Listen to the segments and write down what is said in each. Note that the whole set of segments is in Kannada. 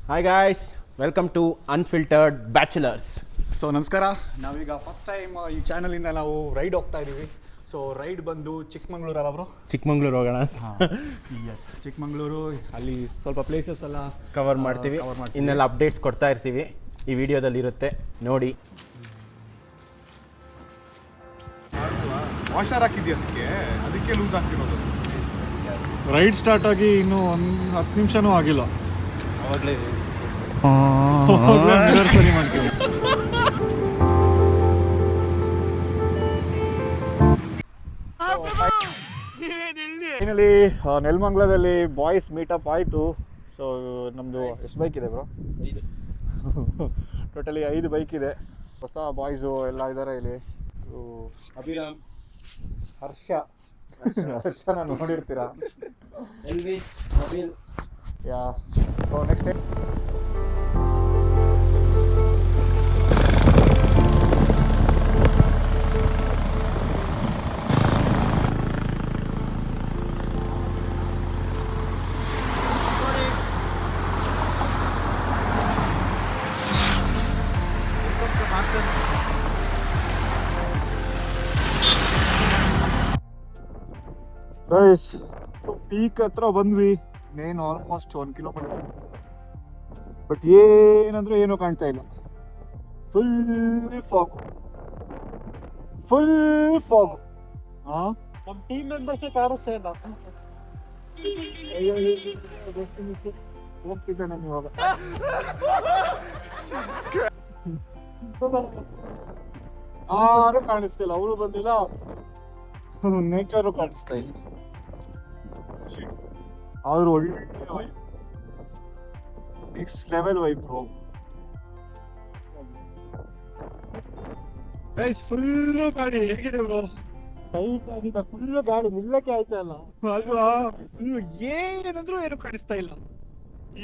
Hi guys, welcome to unfiltered bachelors. So ನಮಸ್ಕಾರ. ನಾವೀಗ ಫಸ್ಟ್ ಟೈಮ್ ಈ ಚಾನಲಿಂದ ನಾವು ರೈಡ್ ಹೋಗ್ತಾ ಇದ್ದೀವಿ. ಸೊ ರೈಡ್ ಬಂದು ಚಿಕ್ಕಮಂಗ್ಳೂರು ಅಲ್ಲ ಬ್ರೋ? ಚಿಕ್ಕಮಂಗ್ಳೂರು ಹೋಗೋಣ. ಎಸ್, ಚಿಕ್ಕಮಂಗ್ಳೂರು. ಅಲ್ಲಿ ಸ್ವಲ್ಪ ಪ್ಲೇಸಸ್ ಎಲ್ಲ ಕವರ್ ಮಾಡ್ತೀವಿ. ಇನ್ನೆಲ್ಲ ಅಪ್ಡೇಟ್ಸ್ ಕೊಡ್ತಾ ಇರ್ತೀವಿ, ಈ ವಿಡಿಯೋದಲ್ಲಿ ಇರುತ್ತೆ ನೋಡಿ. ವಾಷರ್ ಹಾಕಿದ್ಯಾ ಅದಕ್ಕೆ ಲೂಸ್ ಆಗ್ತಿರೋದು. ರೈಡ್ ಸ್ಟಾರ್ಟ್ ಆಗಿ ಇನ್ನೂ ಒಂದು 10 ನಿಮಿಷನೂ ಆಗಿಲ್ಲ. ಅವಾಗಲೇ ಸರಿ ಮಾಡ್ತೀವಿ. ಫೈನಲಿ ನೆಲಮಂಗಲದಲ್ಲಿ ಬಾಯ್ಸ್ ಮೀಟಪ್ ಆಯಿತು. ಸೊ ನಮ್ಮದು ಎಷ್ಟು ಬೈಕ್ ಇದೆ ಬ್ರೋ? ಟೋಟಲಿ 5 ಬೈಕ್ ಇದೆ. ಹೊಸ ಬಾಯ್ಸು ಎಲ್ಲ ಇದ್ದಾರೆ ಇಲ್ಲಿ. ಅಭಿರಾಮ್, ಹರ್ಷನ ನೋಡಿರ್ತೀರಾ. ಯಾ. ಸೊ ನೆಕ್ಸ್ಟ್ ಟೈಮ್ ಪೀಕ್ ಹತ್ರ ಬಂದ್ವಿ. ಇನ್ನೇನು ಆಲ್ಮೋಸ್ಟ್ 1 ಕಿಲೋಮೀಟರ್. ಬಟ್ ಏನಂದ್ರೆ ಏನೂ ಕಾಣ್ತಾ ಇಲ್ಲ. Full fog. ನಮ್ಮ ಟೀಮ್ ಮೆಂಬರ್ಸೇ ಕಾಣಿಸ್ತಾ ಇಲ್ಲ. ಹೋಗ್ತಿದ್ದೆ ನಾನು ಇವಾಗ. ಯಾರು ಕಾಣಿಸ್ತಿಲ್ಲ. ಅವರು ಬಂದಿಲ್ಲ, ನೇಚರು ಕಾಣಿಸ್ತಾ ಇಲ್ಲ. ಆದ್ರೂ ಒಳ್ಳೆ vibe, next level vibe bro. Guys full ಗಾಡಿ ಹೇಗಿದೆ ಬ್ರೋ? ಟೈಟ್ ಆಗಿದೆ ಫುಲ್ ಗಾಡಿ, ನಿಲ್ಲಕ್ಕೆ ಆಯ್ತಾ ಇಲ್ಲ ಅಲ್ವಾ? ಫುಲ್ ಏನಂದ್ರೂ ಏನು ಕಾಣಿಸ್ತಾ ಇಲ್ಲ,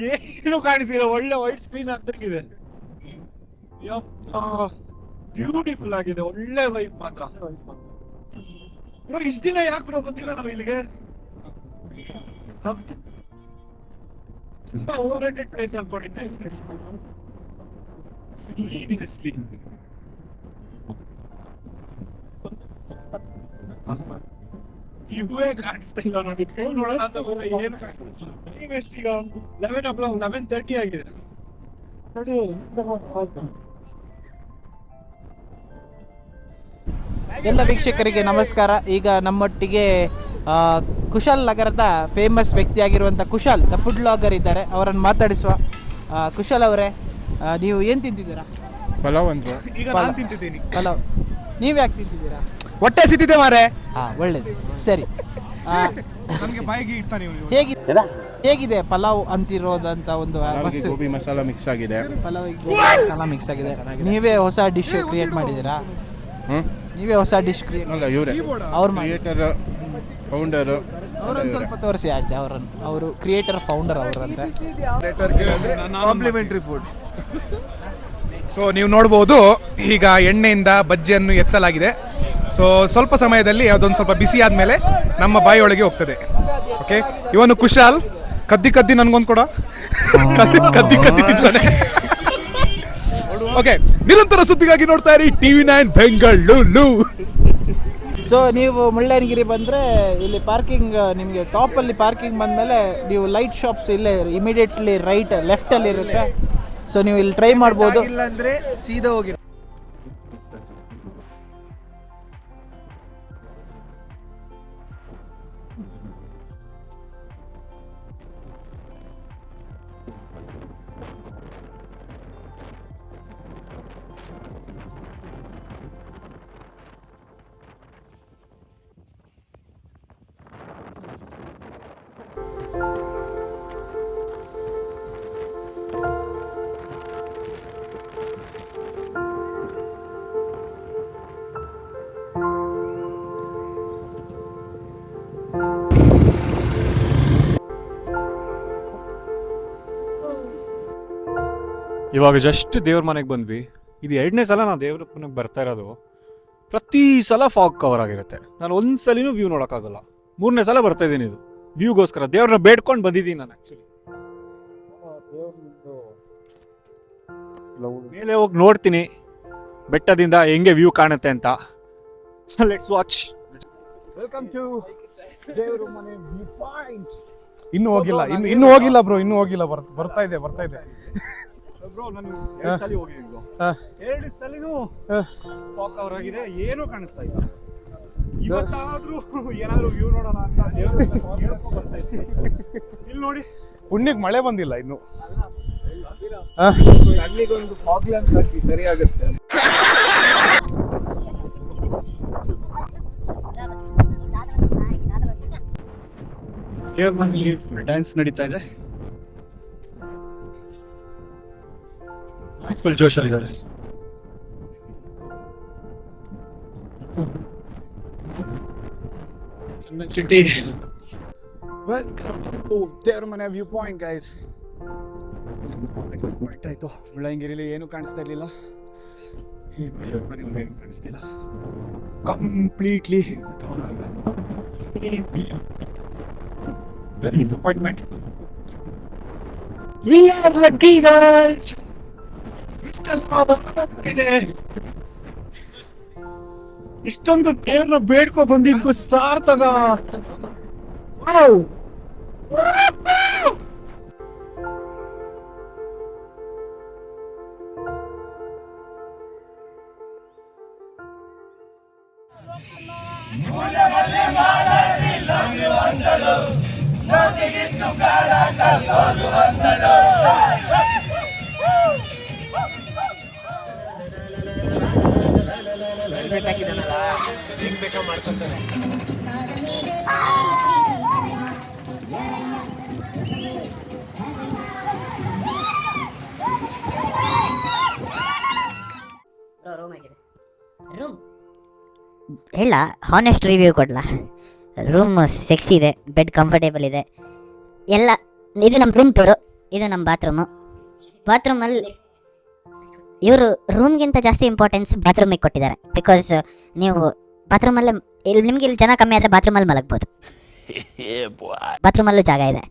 ಏನು ಕಾಣಿಸ್ತಿಲ್ಲ. ಒಳ್ಳೆ ವೈಟ್ ಸ್ಕ್ರೀನ್ ಆಗ್ತಿದೆ. ಬ್ಯೂಟಿಫುಲ್ ಆಗಿದೆ, ಒಳ್ಳೆ ವೈಬ್ ಮಾತ್ರ. ಇಷ್ಟು ದಿನ ಯಾಕೆ ಬ್ರೋ ಬಂದಿಲ್ಲ ನಾವು ಇಲ್ಲಿಗೆ? ತುಂಬಾ ಓವರ್ ರೇಟೆಡ್ ಪ್ಲೇಸ್ ಅನ್ಕೊಂಡಿದ್ದೆ ಸೀರಿಯಸ್ಲಿ. ಇವುವೇ ಕಾಣಿಸ್ತಾ ಇಲ್ಲ ನೋಡಿ. ಫೋನ್ ನೋಡೋಣ ಅಂತ ಬಂದ್ರೆ ಏನು ಕಾಣಿಸ್ತಾ ಇಲ್ಲ. ಈಗ 11:30 ಆಗಿದೆ ನೋಡಿ. ಎಲ್ಲ ವೀಕ್ಷಕರಿಗೆ ನಮಸ್ಕಾರ. ಈಗ ನಮ್ಮೊಟ್ಟಿಗೆ ಕುಶಾಲ್ ನಗರದ ಫೇಮಸ್ ವ್ಯಕ್ತಿಯಾಗಿರುವಂಥ ಕುಶಾಲ್ ದ ಫುಡ್ ಬ್ಲಾಗರ್ ಇದ್ದಾರೆ. ಅವರನ್ನು ಮಾತಾಡಿಸುವ. ಕುಶಾಲ್ ಅವರೇ, ನೀವು ಏನು ತಿಂತಿದ್ದೀರಾ? ಪಲಾವ್ ಅಂತ. ಈಗ ನಾನು ತಿಂತಿದ್ದೀನಿ ಪಲಾವ್. ನೀವು ಯಾಕೆ ತಿಂತಿದ್ದೀರಾ? ಹೊಟ್ಟೆ ಸಿದ್ದಿದೆ ಮಾರೆ. ಒಳ್ಳೇದು, ಸರಿ. ನನಗೆ ಬಾಯಿಗೆ ಇಡ್ತಾನೆ ಹೇಗಿದೆ ಪಲಾವ್ ಅಂತಿರೋದಂತ ಒಂದು ವಸ್ತು? ಗೋಬಿ ಮಸಾಲ ಮಿಕ್ಸ್ ಆಗಿದೆ. ಪಲಾವ್ ಮಸಾಲ ಮಿಕ್ಸ್ ಆಗಿದೆ. ನೀವೇ ಹೊಸ ಡಿಶ್ ಕ್ರಿಯೇಟ್ ಮಾಡಿದ್ದೀರಾ? ನೀವೇ ಹೊಸ ಡಿಶ್ ಕ್ರಿಯೇಟ್? ಅಲ್ಲ, ಇವರೇ ಅವ್ರ ಕ್ರಿಯೇಟರ್, ಫೌಂಡರ್. ಅವರನ್ನು ಸ್ವಲ್ಪ ತೋರಿಸಿ ಆಚೆ. ಅವರು ಕ್ರಿಯೇಟರ್, ಫೌಂಡರ್ ಅವರಂತೆ. Complementary food. ಸೊ ನೀವು ನೋಡ್ಬೋದು, ಈಗ ಎಣ್ಣೆಯಿಂದ ಬಜ್ಜಿಯನ್ನು ಎತ್ತಲಾಗಿದೆ. ಸೊ ಸ್ವಲ್ಪ ಸಮಯದಲ್ಲಿ ಅದೊಂದು ಸ್ವಲ್ಪ ಬಿಸಿ ಆದಮೇಲೆ ನಮ್ಮ ಬಾಯಿಯೊಳಗೆ ಹೋಗ್ತದೆ. ಓಕೆ, ಇವನು ಕುಶಾಲ್ ಕದ್ದಿ ನನಗೊಂದು ಕೊಡ. ಕದ್ದಿ ತಿಂತಾನೆ. ಓಕೆ, ನಿರಂತರ ಸುದ್ದಿಗಾಗಿ ನೋಡ್ತಾ ಇರಿ TV9 ಬೆಂಗಳೂರು. ಸೊ ನೀವು ಮುಳ್ಳಯ್ಯನಗಿರಿ ಬಂದರೆ ಇಲ್ಲಿ ಪಾರ್ಕಿಂಗ್, ನಿಮಗೆ ಟಾಪಲ್ಲಿ ಪಾರ್ಕಿಂಗ್ ಬಂದಮೇಲೆ ನೀವು ಲೈಟ್ ಶಾಪ್ಸ್ ಇಲ್ಲೇ ಇಮಿಡಿಯೇಟ್ಲಿ ರೈಟ್ ಲೆಫ್ಟಲ್ಲಿ ಇರುತ್ತೆ. ಸೊ ನೀವು ಇಲ್ಲಿ ಟ್ರೈ ಮಾಡ್ಬೋದು. ಇಲ್ಲಾಂದ್ರೆ ಸೀದಾ ಹೋಗಿ. ಇವಾಗ ಜಸ್ಟ್ ದೇವ್ರ ಮನೆಗೆ ಬಂದ್ವಿ. ಇದು 2ನೇ ಸಲ ನಾವು ದೇವ್ರ ಮನೆಗೆ ಬರ್ತಾ ಇರೋದು. ಪ್ರತಿ ಸಲ ಫಾಗ್ ಕವರ್ ಆಗಿರುತ್ತೆ. ನಾನು ಒಂದ್ಸಲಿನೂ ವ್ಯೂ ನೋಡೋಕ್ಕಾಗಲ್ಲ. 3ನೇ ಸಲ ಬರ್ತಾ ಇದ್ದೀನಿ ಇದು ವ್ಯೂಗೋಸ್ಕರ. ದೇವ್ರನ್ನ ಬೇಡ್ಕೊಂಡು ಬಂದಿದ್ದೀನಿ ನಾನು. ಆ್ಯಕ್ಚುಲಿ ಮೇಲೆ ಹೋಗಿ ನೋಡ್ತೀನಿ ಬೆಟ್ಟದಿಂದ ಹೆಂಗೆ ವ್ಯೂ ಕಾಣುತ್ತೆ ಅಂತ. Let's watch. ವೆಲ್ಕಮ್ ಟು ದೇವರ ಮನೆ ವ್ಯೂ ಪಾಯಿಂಟ್. ಇನ್ನೂ ಹೋಗಿಲ್ಲ, ಇನ್ನೂ ಹೋಗಿಲ್ಲ ಬ್ರೋ, ಇನ್ನೂ ಹೋಗಿಲ್ಲ. ಬರ್ತಾ ಇದೆ ಬ್ರೋ. ನಾನು 2 ಸಲ ಹೋಗಿದ್ದೀನಿ ಬ್ರೋ. 2 ಸಲಿನೂ ಫಾಗ್ ಕವರ್ ಆಗಿದೆ, ಏನೂ ಕಾಣಿಸ್ತಾ ಇಲ್ಲ. ಇವತ್ತಾದ್ರೂ ಏನಾದ್ರೂ ವ್ಯೂ ನೋಡೋಣ ಅಂತ ದೇವ್ರ ಬರ್ತಾ ಇದ್ದೀನಿ. ಇಲ್ಲಿ ನೋಡಿ, ಪುಣ್ಯಕ್ಕೆ ಮಳೆ ಬಂದಿಲ್ಲ ಇನ್ನು. ಕಣ್ಣಿಗೊಂದು ಫಾಗ್ ಲ್ಯಾಂಪ್ ಹಾಕಿ ಸರಿಯಾಗುತ್ತೆ. ಡ್ಯಾನ್ಸ್ ನಡೀತಾ ಇದೆ. ಫುಲ್ ಜೋಶಲ್ಲಿದ್ದಾರೆ. ಚಂದನ್ ಶೆಟ್ಟಿ, ವೆಲ್ಕಮ್ ಟು ದೇವರ ಮನೆ ವ್ಯೂ ಪಾಯಿಂಟ್ ಗೈಸ್. ಡಿಸಪಾಯಿಂಟ್ ಆಯ್ತು. ಮುಳ್ಳಯ್ಯನಗಿರಿಲಿ ಏನೂ ಕಾಣಿಸ್ತಾ ಇರಲಿಲ್ಲ, ದೇವರ ಮನೆ ಏನು ಕಾಣಿಸ್ತಿಲ್ಲ. Completely very disappointment. We are lucky guys. ಇಷ್ಟೊಂದು ದೇವ್ರನ್ನ ಬೇಡ್ಕೊ ಬಂದಿದ್ದು ಸಾರ್ಥಕ. ರೂಮ್ ಹೇಳ, ಹಾನೆಸ್ಟ್ ರಿವ್ಯೂ ಕೊಡ್ಲಾ? ರೂಮ್ ಸೆಕ್ಸಿ ಇದೆ, ಬೆಡ್ ಕಂಫರ್ಟೇಬಲ್ ಇದೆ ಎಲ್ಲ. ಇದು ನಮ್ಮ ರೂಮ್ ಟೂರು, ಇದು ನಮ್ಮ ಬಾತ್ರೂಮಲ್ಲಿ ಇವರು ರೂಮ್ಗಿಂತ ಜಾಸ್ತಿ ಇಂಪಾರ್ಟೆನ್ಸ್ ಬಾತ್ರೂಮಿಗೆ ಕೊಟ್ಟಿದ್ದಾರೆ. ಬಿಕಾಸ್ ನೀವು ಬಾತ್ರೂಮಲ್ಲೇ ನಿಮ್ಗೆ ಇಲ್ಲಿ ಜನ ಕಮ್ಮಿ ಆದರೆ ಬಾತ್ರೂಮಲ್ಲಿ ಮಲಗ್ಬೋದು. ಬಾತ್ರೂಮಲ್ಲೂ ಜಾಗ ಇದೆ.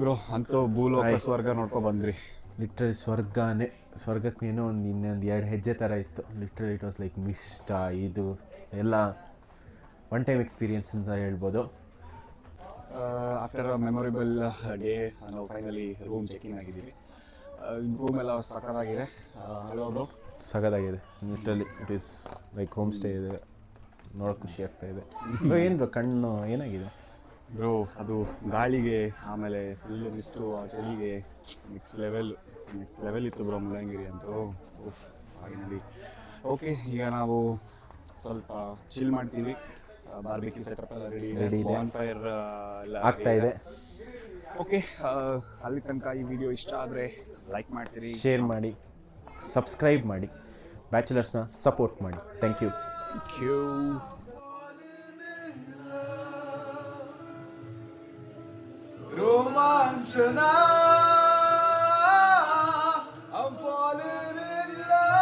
ಬ್ರೋ, ಅಂತೂ ಭೂಲೋಕ ಸ್ವರ್ಗ ನೋಡ್ಕೊ ಬಂದ್ರಿ. ಲಿಟ್ರಲಿ ಸ್ವರ್ಗಕ್ಕೆ ಏನೋ ಇನ್ನೊಂದು 2 ಹೆಜ್ಜೆ ಥರ ಇತ್ತು. Literally it was like mist. ಇದು ಎಲ್ಲ ಒನ್ ಟೈಮ್ ಎಕ್ಸ್ಪೀರಿಯನ್ಸ್ ಅಂತ ಹೇಳ್ಬೋದು. ಆಫ್ಟರ್ ಅ ಮೆಮೊರೇಬಲ್ ಡೇ ನಾವು ಫೈನಲಿ ರೂಮ್ ಚೆಕಿಂಗ್ ಆಗಿದ್ದೀವಿ. ರೂಮ್ ಎಲ್ಲ ಸಖತ್ತಾಗಿದೆ. ಸಖತ್ತಾಗಿದೆ. Literally it is like home stay ಇದೆ, ನೋಡೋಕೆ ಖುಷಿ ಆಗ್ತಾ ಇದೆ. ಏನು ಬ್ರೋ ಕಣ್ಣು ಏನಾಗಿದೆ ಬ್ರೋ? ಅದು ಗಾಳಿಗೆ, ಆಮೇಲೆ ಫುಲ್ಲು ಮಿಸ್ಟು, ಆ ಚಳಿಗೆ ನೆಕ್ಸ್ಟ್ ಲೆವೆಲ್ ಇತ್ತು ಬ್ರೋ ಮುಳ್ಳಯ್ಯನಗಿರಿ ಅಂತೂ. ಫೈನಲಿ ಓಕೆ, ಈಗ ನಾವು ಸ್ವಲ್ಪ ಚಿಲ್ ಮಾಡ್ತೀವಿ. ಬಾರ್ಬಿಕ್ಯೂ ಸೆಟಪ್ ಎಲ್ಲ ರೆಡಿ ಇದೆ, ಬಾನ್ ಫೈರ್ ಎಲ್ಲ ಆಗ್ತಾ ಇದೆ. ಓಕೆ, ಅಲ್ಲಿ ತನಕ ಈ ವಿಡಿಯೋ ಇಷ್ಟ ಆದರೆ ಲೈಕ್ ಮಾಡ್ತೀರಿ, ಶೇರ್ ಮಾಡಿ, ಸಬ್ಸ್ಕ್ರೈಬ್ ಮಾಡಿ, ಬ್ಯಾಚುಲರ್ಸ್ನ ಸಪೋರ್ಟ್ ಮಾಡಿ. Thank you. ರೋಮಾಂಚನ, I'm falling in love.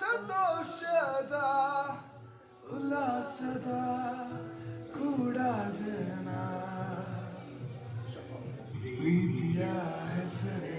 ಸಂತೋಷದ ಉಲ್ಲಾಸದ ಕೂಡಾದನ ಪ್ರೀತಿಯ ಹೆಸರೇ